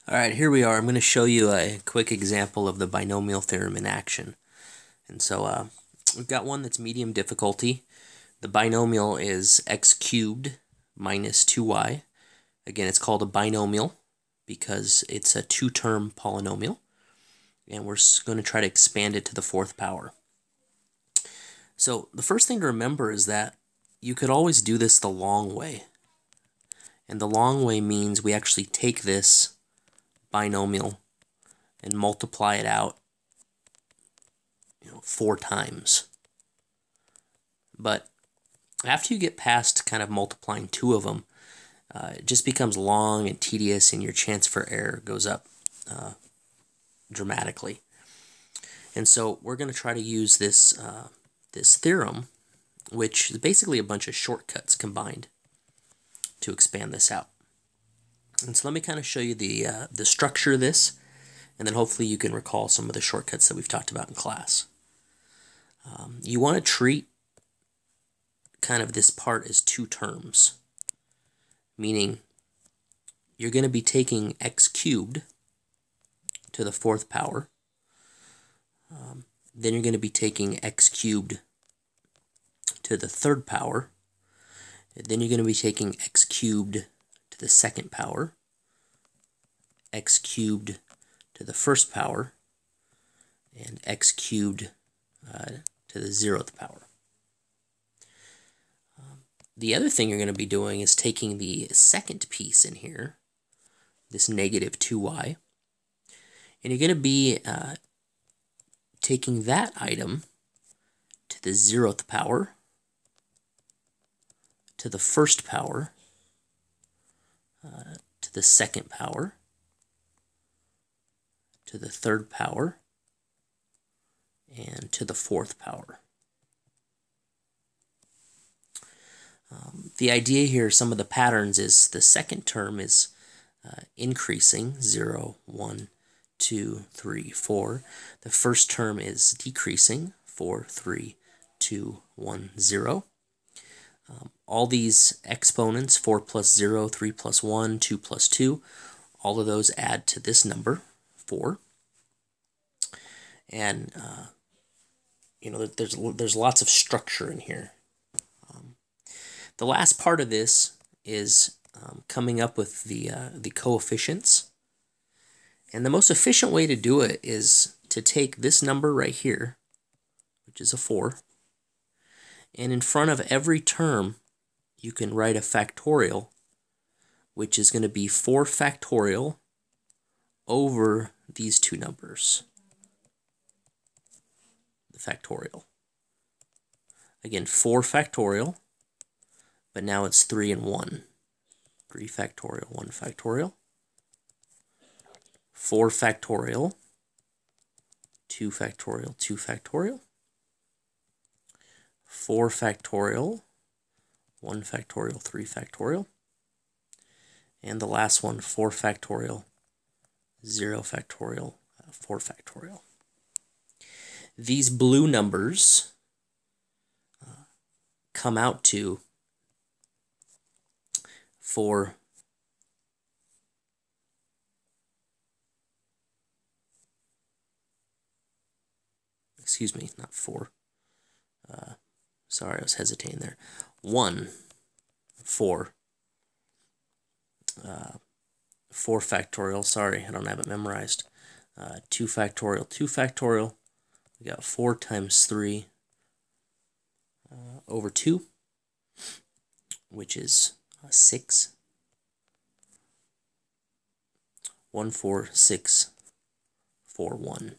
Alright, here we are. I'm going to show you a quick example of the binomial theorem in action. And so we've got one that's medium difficulty. The binomial is x cubed minus 2y. Again, it's called a binomial because it's a two-term polynomial. And we're going to try to expand it to the fourth power. So the first thing to remember is that you could always do this the long way. And the long way means we actually take this binomial and multiply it out 4 times. But after you get past kind of multiplying 2 of them, it just becomes long and tedious, and your chance for error goes up dramatically. And so we're going to try to use this this theorem, which is basically a bunch of shortcuts combined to expand this out. And so let me kind of show you the structure of this, and then hopefully you can recall some of the shortcuts that we've talked about in class. You want to treat kind of this part as 2 terms, meaning you're going to be taking x cubed to the 4th power, then you're going to be taking x cubed to the 3rd power, and then you're going to be taking x cubed to the 2nd power, x cubed to the 1st power, and x cubed to the 0th power. The other thing you're going to be doing is taking the second piece in here, this negative 2y, and you're going to be taking that item to the 0th power, to the 1st power, to the 2nd power, to the 3rd power, and to the 4th power. The idea here, some of the patterns, is the second term is increasing, 0, 1, 2, 3, 4. The first term is decreasing, 4, 3, 2, 1, 0. All these exponents, 4 plus 0, 3 plus 1, 2 plus 2, all of those add to this number, 4. And there's lots of structure in here. The last part of this is coming up with the coefficients. And the most efficient way to do it is to take this number right here, which is a 4, and in front of every term you can write a factorial, which is going to be 4 factorial over these 2 numbers. The factorial. Again, 4 factorial, but now it's 3 and 1. 3 factorial, 1 factorial. 4 factorial, 2 factorial, 2 factorial. 4 factorial, 1 factorial, 3 factorial. And the last one, 4 factorial, 0 factorial, 4 factorial. These blue numbers come out to 4 excuse me, not 4. Sorry, I was hesitating there. 1, 4. 4 factorial, sorry, I don't have it memorized. 2 factorial, 2 factorial. We got 4 times 3 over 2, which is 6. 1, 4, 6, 4, 1.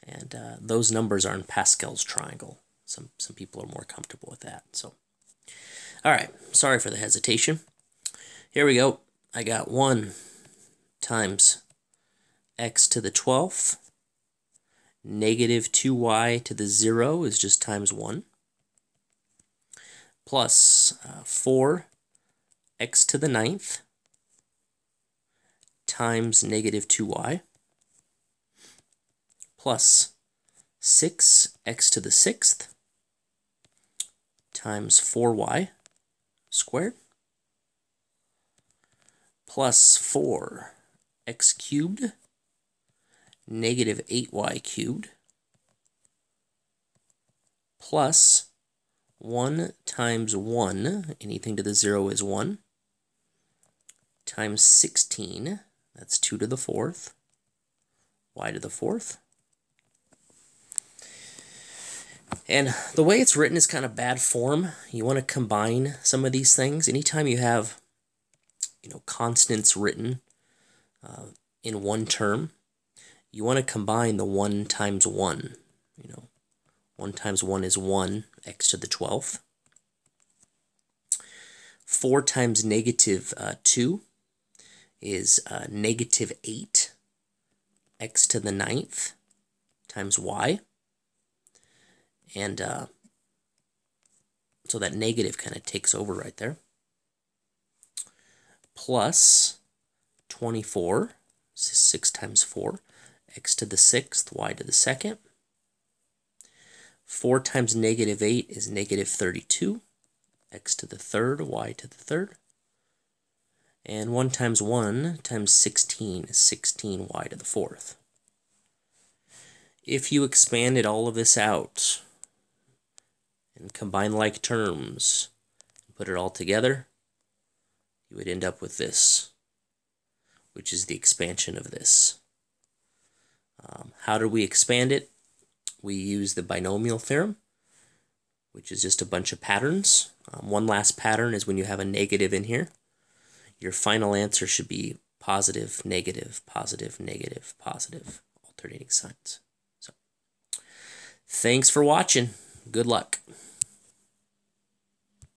And those numbers are in Pascal's triangle. Some people are more comfortable with that. So, all right, sorry for the hesitation. Here we go. I got 1 times x to the 12th. Negative 2y to the 0 is just times 1. Plus 4 x to the 9th times negative 2y. Plus 6 x to the 6th times 4y squared, plus 4 x cubed negative 8y cubed plus 1 times 1, anything to the 0 is 1, times 16, that's 2 to the 4th, y to the 4th. And the way it's written is kind of bad form. You want to combine some of these things. Anytime you have, constants written in one term, you want to combine the 1 times 1. 1 times 1 is 1, x to the 12th. 4 times negative 2 is negative 8, x to the 9th times y. And so that negative kind of takes over right there. Plus 24, 6 times 4, x to the 6th, y to the 2nd. 4 times negative 8 is negative 32, x to the 3rd, y to the 3rd. And 1 times 1 times 16 is 16y to the 4th. If you expanded all of this out and combine like terms, and put it all together, you would end up with this, which is the expansion of this. How do we expand it? We use the binomial theorem, which is just a bunch of patterns. One last pattern is when you have a negative in here, your final answer should be positive, negative, positive, negative, positive, alternating signs. So, thanks for watching. Good luck.